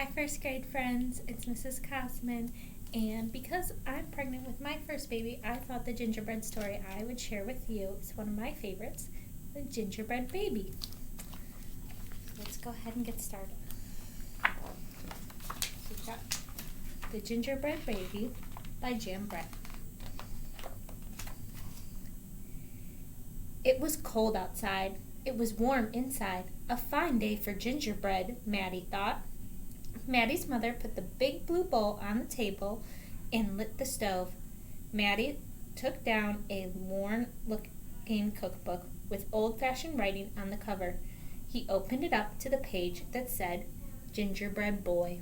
Hi, first grade friends. It's Mrs. Cosman, and because I'm pregnant with my first baby, I thought the gingerbread story I would share with you is one of my favorites, the Gingerbread Baby. Let's go ahead and get started. So we've got the Gingerbread Baby by Gingerbread. It was cold outside. It was warm inside. A fine day for gingerbread, Maddie thought. Maddie's mother put the big blue bowl on the table and lit the stove. Maddie took down a worn-looking cookbook with old-fashioned writing on the cover. He opened it up to the page that said, Gingerbread Boy.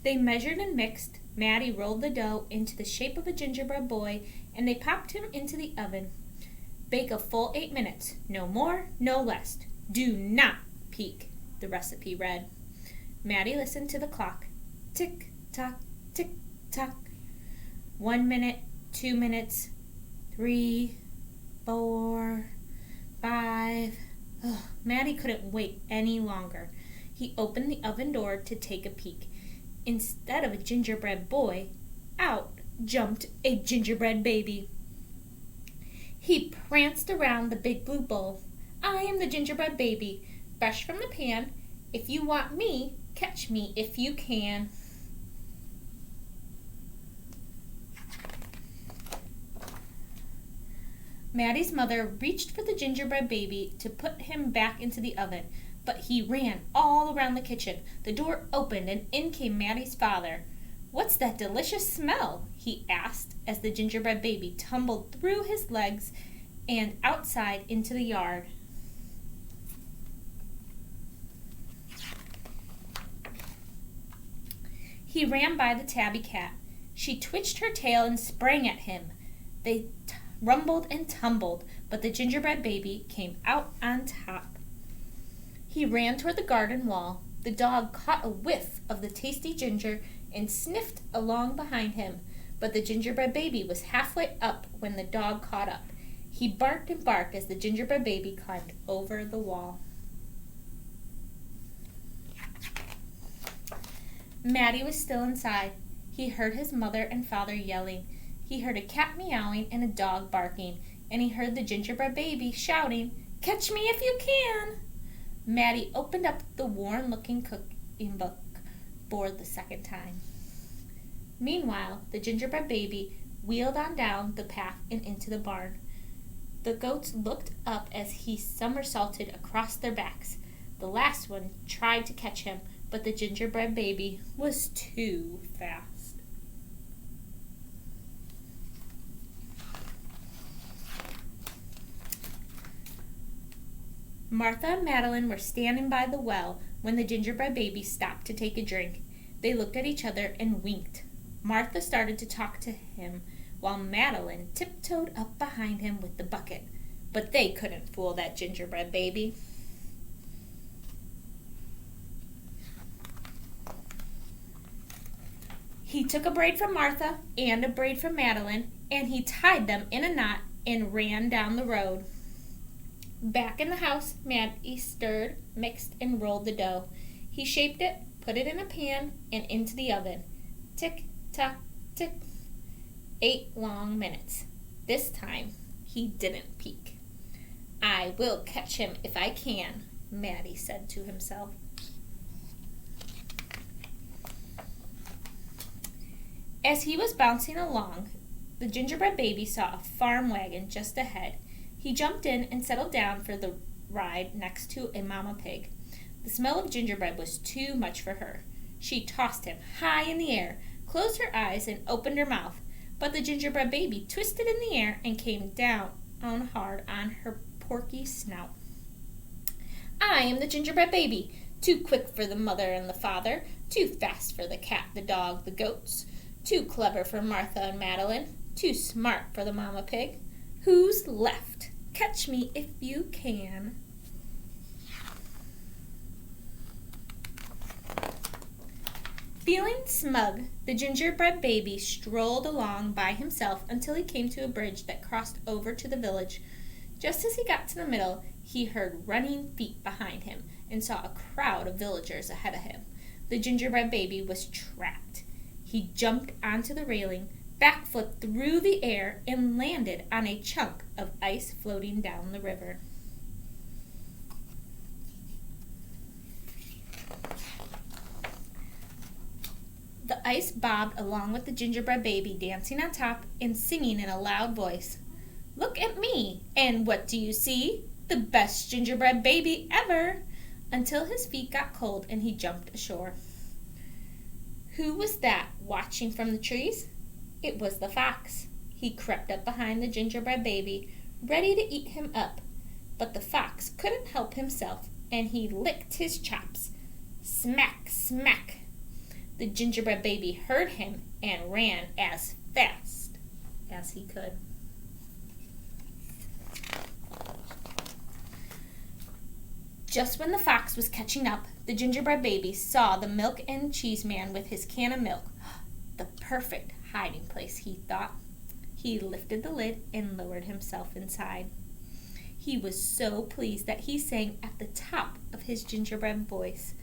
They measured and mixed. Maddie rolled the dough into the shape of a gingerbread boy, and they popped him into the oven. Bake a full 8 minutes. No more, no less. Do not peek, the recipe read. Maddie listened to the clock. Tick, tock, tick, tock. 1 minute, 2 minutes, 3, 4, 5. Maddie couldn't wait any longer. He opened the oven door to take a peek. Instead of a gingerbread boy, out jumped a gingerbread baby. He pranced around the big blue bowl. I am the gingerbread baby, fresh from the pan. If you want me, catch me if you can. Maddie's mother reached for the gingerbread baby to put him back into the oven, but he ran all around the kitchen. The door opened and in came Maddie's father. What's that delicious smell? He asked as the gingerbread baby tumbled through his legs and outside into the yard. He ran by the tabby cat. She twitched her tail and sprang at him. They rumbled and tumbled, but the gingerbread baby came out on top. He ran toward the garden wall. The dog caught a whiff of the tasty ginger and sniffed along behind him, but the gingerbread baby was halfway up when the dog caught up. He barked and barked as the gingerbread baby climbed over the wall. Maddie was still inside. He heard his mother and father yelling. He heard a cat meowing and a dog barking, and he heard the gingerbread baby shouting, Catch me if you can! Maddie opened up the worn-looking cooking book for the second time. Meanwhile, the gingerbread baby wheeled on down the path and into the barn. The goats looked up as he somersaulted across their backs. The last one tried to catch him, but the gingerbread baby was too fast. Martha and Madeline were standing by the well when the gingerbread baby stopped to take a drink. They looked at each other and winked. Martha started to talk to him, while Madeline tiptoed up behind him with the bucket. But they couldn't fool that gingerbread baby. He took a braid from Martha and a braid from Madeline, and he tied them in a knot and ran down the road. Back in the house, Maddie stirred, mixed, and rolled the dough. He shaped it, put it in a pan, and into the oven. Tick, tock, tick. 8 long minutes. This time, he didn't peek. I will catch him if I can, Maddie said to himself. As he was bouncing along, the gingerbread baby saw a farm wagon just ahead. He jumped in and settled down for the ride next to a mama pig. The smell of gingerbread was too much for her. She tossed him high in the air, closed her eyes, and opened her mouth. But the gingerbread baby twisted in the air and came down hard on her porky snout. I am the gingerbread baby, too quick for the mother and the father, too fast for the cat, the dog, the goats, too clever for Martha and Madeline, too smart for the mama pig. Who's left? Catch me if you can. Feeling smug, the gingerbread baby strolled along by himself until he came to a bridge that crossed over to the village. Just as he got to the middle, He heard running feet behind him and saw a crowd of villagers ahead of him. The gingerbread baby was trapped. He jumped onto the railing, backflipped through the air, and landed on a chunk of ice floating down the river. The ice bobbed along with the gingerbread baby dancing on top and singing in a loud voice. "Look at me, and what do you see? The best gingerbread baby ever!" Until his feet got cold and he jumped ashore. Who was that watching from the trees? It was the fox. He crept up behind the gingerbread baby, ready to eat him up. But the fox couldn't help himself, and he licked his chops. Smack, smack! The gingerbread baby heard him and ran as fast as he could. Just when the fox was catching up, the gingerbread baby saw the milk and cheese man with his can of milk. The perfect hiding place, he thought. He lifted the lid and lowered himself inside. He was so pleased that he sang at the top of his gingerbread voice.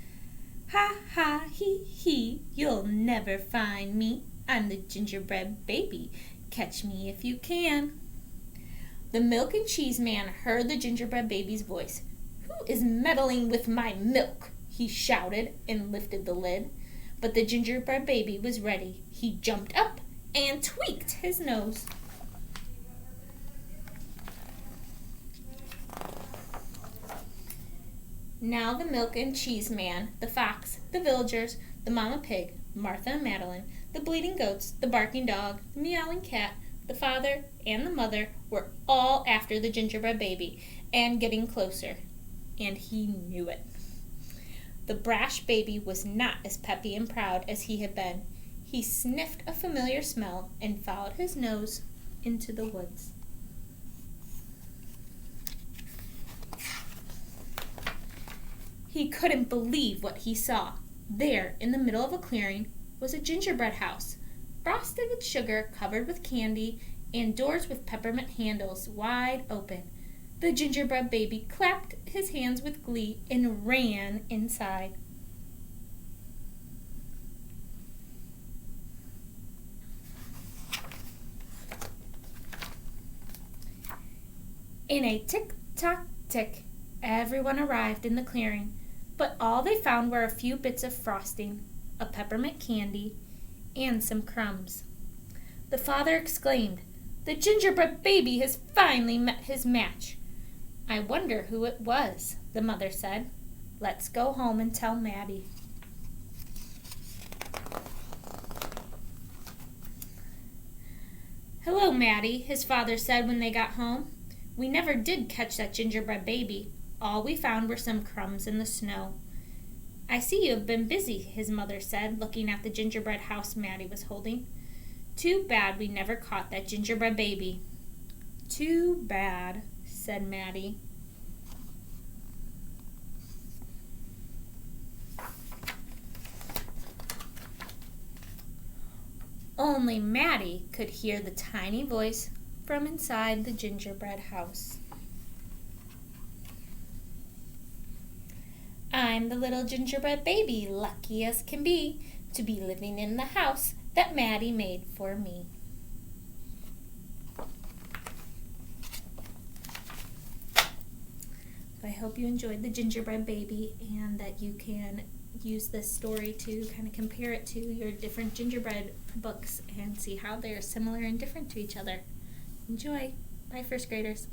"Ha, ha, he, you'll never find me. I'm the gingerbread baby. Catch me if you can." The milk and cheese man heard the gingerbread baby's voice. "Who is meddling with my milk?" he shouted and lifted the lid. But the gingerbread baby was ready. He jumped up and tweaked his nose. Now the milk and cheese man, the fox, the villagers, the mama pig, Martha and Madeline, the bleating goats, the barking dog, the meowing cat, the father, and the mother were all after the gingerbread baby and getting closer. And he knew it. The brash baby was not as peppy and proud as he had been. He sniffed a familiar smell and followed his nose into the woods. He couldn't believe what he saw. There, in the middle of a clearing, was a gingerbread house, frosted with sugar, covered with candy, and doors with peppermint handles wide open. The gingerbread baby clapped his hands with glee and ran inside. In a tick-tock-tick, everyone arrived in the clearing, but all they found were a few bits of frosting, a peppermint candy, and some crumbs. The father exclaimed, "The gingerbread baby has finally met his match." "I wonder who it was," the mother said. "Let's go home and tell Maddie." "Hello, Maddie," his father said when they got home. "We never did catch that gingerbread baby. All we found were some crumbs in the snow." "I see you have been busy," his mother said, looking at the gingerbread house Maddie was holding. "Too bad we never caught that gingerbread baby." "Too bad," said Maddie. Only Maddie could hear the tiny voice from inside the gingerbread house. "I'm the little gingerbread baby, lucky as can be, to be living in the house that Maddie made for me." I hope you enjoyed the gingerbread baby and that you can use this story to kind of compare it to your different gingerbread books and see how they're similar and different to each other. Enjoy. Bye, first graders.